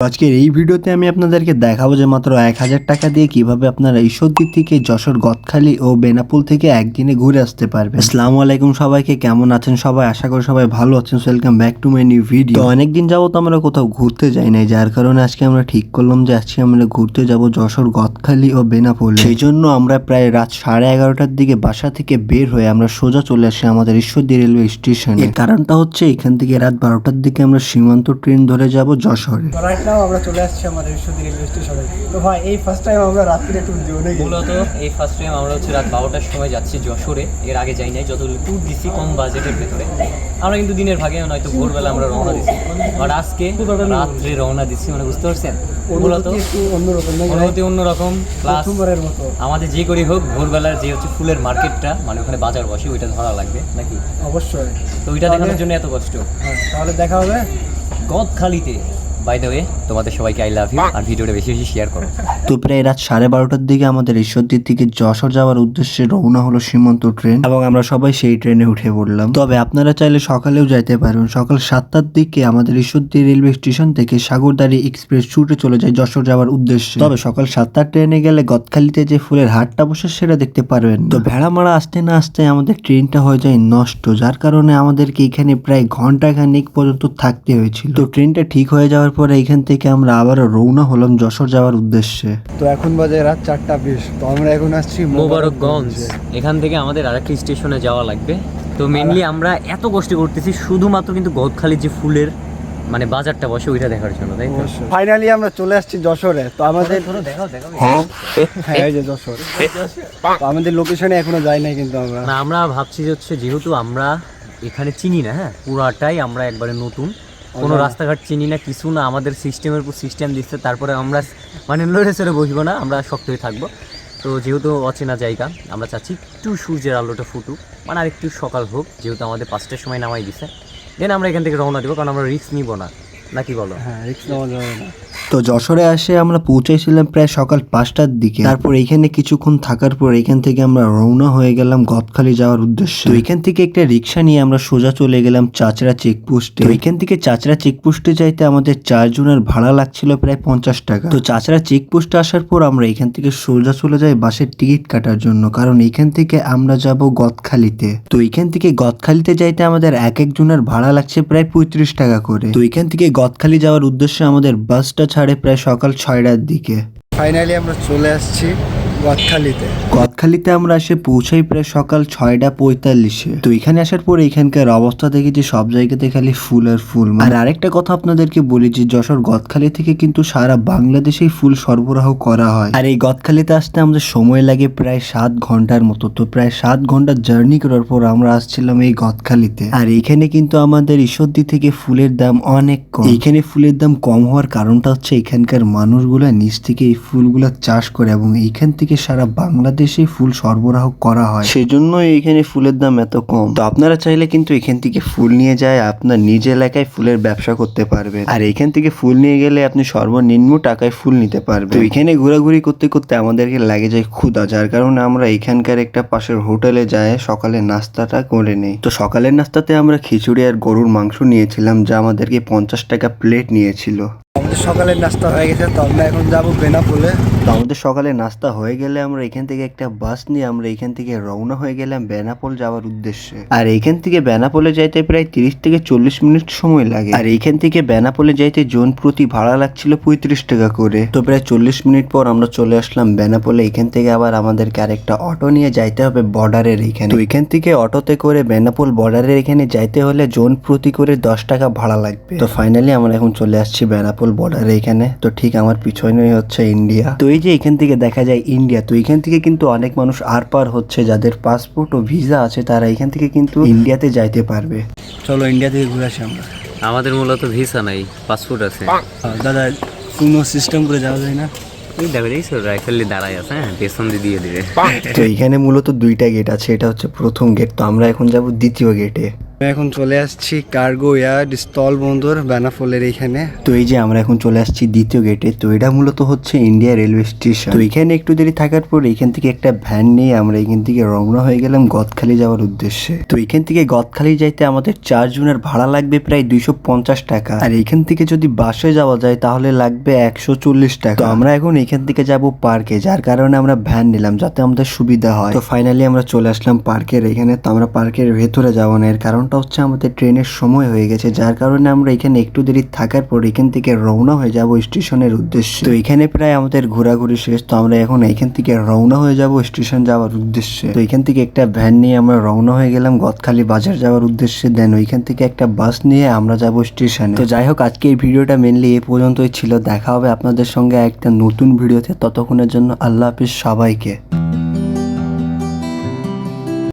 আজকের এই ভিডিওতে আমি আপনাদেরকে দেখাবো যে মাত্র 1000 টাকা দিয়ে কিভাবে আপনারা ঈশ্বরদী থেকে যশোর গদখালি ও বেনাপোল থেকে একদিনে ঘুরে আসতে পারবেন। আসসালামু আলাইকুম সবাইকে, কেমন আছেন সবাই? আশা করি সবাই ভালো আছেন। Welcome back to my new video. তো অনেকদিন যাবত আমরা কোথাও ঘুরতে যাই নাই, যার কারণে আজকে আমরা ঠিক করলাম যে আজকে আমরা ঘুরতে যাব যশোর গদখালি ও বেনাপোল। সেই জন্য আমরা প্রায় রাত 11:30টার দিকে বাসা থেকে বের হয়ে আমরা সোজা চলে আসি আমাদের ঈশ্বরদী রেলওয়ে স্টেশনে। এর কারণটা হচ্ছে এখান থেকে রাত 12টার দিকে আমরা সীমান্ত ট্রেন ধরে যাব যশোরে। আমরা চলে আসছি আমাদের ঈশ্বরদী রেলওয়ে স্টেশনে। তো ভাই এই ফার্স্ট টাইম আমরা রাত্রিরে ট্যুর দিব নাকি? মূলত এই ফার্স্ট টাইম আমরা হচ্ছে রাত 12টার সময় যাচ্ছি যশোরে। এর আগে যাই নাই, যতগুলো ট্যুর দিচ্ছি কম বাজেটের ভেতরে। আমরা কিন্তু দিনের ভাগে নয়তো ভোরবেলা আমরা রওনা দিচ্ছি, বাট আজকে রাত্রে রওনা দিচ্ছি, মানে বুঝতে পারছেন? মূলত একটু অন্যরকম নাকি? অনুভূতি অন্যরকম, প্লাস প্রথমবারের মতো আমাদের যে করি হোক ভোরবেলার যে হচ্ছে ফুলের মার্কেটটা, মানে ওখানে বাজার বসে, ওইটা ধরা লাগবে নাকি? অবশ্যই। তো ওইটা দেখানোর জন্য এত কষ্ট। হ্যাঁ, তাহলে দেখা হবে গদখালিতে। বাই দ্য ওয়ে, তোমাদের সবাইকে আই লাভ ইউ, আর ভিডিওটা বেশি বেশি শেয়ার করো। তো প্রায় রাত 12:30টার দিকে আমাদের ঈশ্বরদীর থেকে যশোর যাওয়ার উদ্দেশ্যে রওনা হলো সীমান্ত ট্রেন, এবং আমরা সবাই সেই ট্রেনে উঠে পড়লাম। তবে আপনারা চাইলে সকালেও যাইতে পারবেন। সকাল 7টার দিকে আমাদের ঈশ্বরদী রেলওয়ে স্টেশন থেকে সাগরদাড়ি এক্সপ্রেস ছুটে চলে যায় যশোর যাওয়ার উদ্দেশ্যে। তবে সকাল 7টার ট্রেনে গেলে গদখালিতে যে ফুলের হাটটা বসে সেটা দেখতে পারবেন। তো ভেড়ামারা আসতে না আসতে আমাদের ট্রেনটা হয়ে যায় নষ্ট, যার কারণে আমাদেরকে এখানে প্রায় ঘন্টাখানেক পর্যন্ত থাকতে হয়েছিল। তো ট্রেনটা ঠিক হয়ে যাওয়ার পরে এখান থেকে আমরা আবারও রওনা হলাম যশোর যাওয়ার উদ্দেশ্যে। তো এখন বাজে রাত 4:20। তো আমরা এখন আসছি মোবারকগঞ্জ। এখান থেকে আমাদের আরেকটি স্টেশনে যাওয়া লাগবে। তো মেইনলি আমরা এত কষ্ট করতেছি শুধুমাত্র কিন্তু গদখালির যে ফুলের মানে বাজারটা বসে ওইটা দেখার জন্য, তাই তো? ফাইনালি আমরা চলে আসছি যশোরে। তো আমাদের দেখাও হ্যাঁ এই যে যশোর। তো আমাদের লোকেশনে এখনো যাই নাই কিন্তু আমরা। না, আমরা ভাবছি যে হচ্ছে যেহেতু আমরা এখানে চিনি না, হ্যাঁ পুরাটাই আমরা একবারে নতুন, কোনো রাস্তাঘাট চিনি না, কিছু না, আমাদের সিস্টেমের উপর সিস্টেম দিচ্ছে, তারপরে আমরা মানে লড়ে চড়ে বসবো না, আমরা শক্ত হয়ে থাকবো। তো যেহেতু অচেনা জায়গা, আমরা চাচ্ছি একটু সূর্যের আলোটা ফুটুক, মানে আর একটু সকাল হোক, যেহেতু আমাদের 5টার সময় নামাই দিছে। দেন আমরা এখান থেকে রওনা দেবো, কারণ আমরা রিস্ক নিব না, নাকি বলো? হ্যাঁ, রিস্ক নেওয়া যাবে না। তো যশোরে আসে আমরা পৌঁছেছিলাম প্রায় সকাল 5টার দিকে। তারপর এখানে কিছুক্ষণ থাকার পর এখান থেকে আমরা রওনা হয়ে গেলাম গদখালি যাওয়ার উদ্দেশ্যে। তো এখান থেকে একটা রিক্সা নিয়ে আমরা সোজা চলে গেলাম চাচড়া চেকপোস্টে। তো এখান থেকে চাচড়া চেকপোস্টে যাইতে আমাদের 4 জনের ভাড়া লাগছিল প্রায় 50 টাকা। তো চাচড়া চেকপোস্টে আসার পর আমরা এখান থেকে সোজা চলে যাই বাসের টিকিট কাটার জন্য, কারণ এখান থেকে আমরা যাব গদখালিতে। তো এখান থেকে গদখালিতে যাইতে আমাদের এক একজনের ভাড়া লাগছে প্রায় 35 টাকা করে। তো এখান থেকে গদখালি যাওয়ার উদ্দেশ্যে আমাদের বাসটা ছাড়ে প্রায় সকাল 6টার দিকে। ফাইনালি আমরা চলে আসছি গদখালিতে। গদখালিতে আমরা এসে পৌঁছাই প্রায় সকাল 6:45-এ। তো এখানে আসার পরে এখানকার অবস্থা দেখি যে সব জায়গাতে খালি ফুল আর ফুল। আর আরেকটা কথা আপনাদেরকে বলি যে যশোর গদখালি থেকে কিন্তু সারা বাংলাদেশেই ফুল সরবরাহ করা হয়। আর এই গদখালিতে আসতে আমাদের সময় লাগে প্রায় 7 ঘন্টার মতো। তো প্রায় 7 ঘন্টা জার্নি করার পর আমরা আসছিলাম এই গদখালিতে। আর এখানে কিন্তু আমাদের ঈশ্বরদী থেকে ফুলের দাম অনেক কম। এখানে ফুলের দাম কম হওয়ার কারণটা হচ্ছে এখানকার মানুষগুলা নিজ থেকে এই ফুলগুলা চাষ করে, এবং এইখান থেকে সারা বাংলাদেশে ফুল সরবরাহ করা হয়, সেজন্য এখানে ফুলের দাম এত কম। তো আপনারা চাইলে কিন্তু এখান থেকে ফুল নিয়ে যায় আপনার নিজ এলাকায় ফুলের ব্যবসা করতে পারবেন। আর এখান থেকে ফুল নিয়ে গেলে আপনি সর্বনিম্ন টাকায় ফুল নিতে পারবেন। তো এখানে ঘোরাঘুরি করতে করতে আমাদেরকে লাগে যায় ক্ষুধা, যার কারণে আমরা এখানকার একটা পাশের হোটেলে যায় সকালের নাস্তাটা করে নেই। তো সকালের নাস্তাতে আমরা খিচুড়ি আর গরুর মাংস নিয়েছিলাম, যা আমাদেরকে 50 টাকা প্লেট নিয়েছিল। আমাদের সকালের নাস্তা হয়ে গেছে। তো আমরা এখন যাবো বেনাপোলে। তো আমাদের সকালে নাস্তা হয়ে গেলে আমরা এখান থেকে একটা বাস নিয়ে আমরা এখান থেকে রওনা হয়ে গেলাম বেনাপোল যাওয়ার উদ্দেশ্যে। আর এইখান থেকে বেনাপোলে যাইতে প্রায় 30 থেকে 40 মিনিট সময় লাগে। আর এইখান থেকে বেনাপোলে যাইতে জন প্রতি ভাড়া লাগছিল 35 টাকা করে। তো প্রায় 40 মিনিট পর আমরা চলে আসলাম বেনাপোলে। এখান থেকে আবার আমাদেরকে আরেকটা অটো নিয়ে যাইতে হবে বর্ডারের এখানে। তো এখান থেকে অটোতে করে বেনাপোল বর্ডারের এখানে যাইতে হলে জন প্রতি করে 10 টাকা ভাড়া লাগবে। তো ফাইনালি আমরা এখন চলে আসছি বেনাপোল বর্ডারে এখানে। তো ঠিক আমার পিছনে হচ্ছে ইন্ডিয়া। তো এই যে এখান থেকে দেখা যায় ইন্ডিয়া। তো এখান থেকে কিন্তু অনেক মানুষ আর পার হচ্ছে, যাদের পাসপোর্ট ও ভিসা আছে তারা এখান থেকে কিন্তু ইন্ডিয়াতে যাইতে পারবে। চলো ইন্ডিয়া থেকে ঘুরে আসি আমরা। আমাদের মূলত ভিসা নাই, পাসপোর্ট আছে। দাদা কোনো সিস্টেম করে যাওয়া যায় না? তুই দেখো এই রাইফেল দাঁড়াই আছে, হ্যাঁ পেছন দিয়ে দিবে। তো এখানে মূলত 2টা গেট আছে, এটা হচ্ছে প্রথম গেট। তো আমরা এখন যাব দ্বিতীয় গেটে। এখন চলে আসছি কার্গো ইয়ার্ড স্থল বন্দর বেনাপোলের এইখানে। তো এই যে আমরা এখন চলে আসছি দ্বিতীয় গেটে। তো এটা মূলত হচ্ছে ইন্ডিয়া রেলওয়ে স্টেশন। তো এখানে একটু দেরি থাকার পর এখান থেকে একটা ভ্যান নিয়ে আমরা এখান থেকে রওনা হয়ে গেলাম গদখালি যাওয়ার উদ্দেশ্যে। তো এখান থেকে গদখালি যাইতে আমাদের 4 জনের ভাড়া লাগবে প্রায় 250 টাকা, আর এখান থেকে যদি বাসে যাওয়া যায় তাহলে লাগবে 140 টাকা। তো আমরা এখন এখান থেকে যাব পার্কে, যার কারণে আমরা ভ্যান নিলাম যাতে আমাদের সুবিধা হয়। তো ফাইনালি আমরা চলে আসলাম পার্কের এখানে। তো আমরা পার্কের ভেতরে যাবো না, এর কারণটা হচ্ছে আমাদের ট্রেনের সময় হয়ে গেছে, যার কারণে আমরা এখানে একটু দেরি থাকার পর এখান থেকে রওনা হয়ে যাব স্টেশনের উদ্দেশ্যে। তো এখানে প্রায় আমাদের ঘোরাঘুরি শেষ। তো আমরা এখন এখান থেকে রওনা হয়ে যাব স্টেশন যাওয়ার উদ্দেশ্যে। তো এখান থেকে একটা ভ্যান নিয়ে আমরা রওনা হয়ে গেলাম গদখালি বাজার যাওয়ার উদ্দেশ্যে। দেন ওইখান থেকে একটা বাস নিয়ে আমরা যাব স্টেশনে। তো যাই হোক, আজকে এই ভিডিওটা মেনলি এ পর্যন্তই ছিল। দেখা হবে আপনাদের সঙ্গে একটা নতুন ভিডিওতে। ততক্ষণের জন্য আল্লাহ হাফিজ সবাইকে।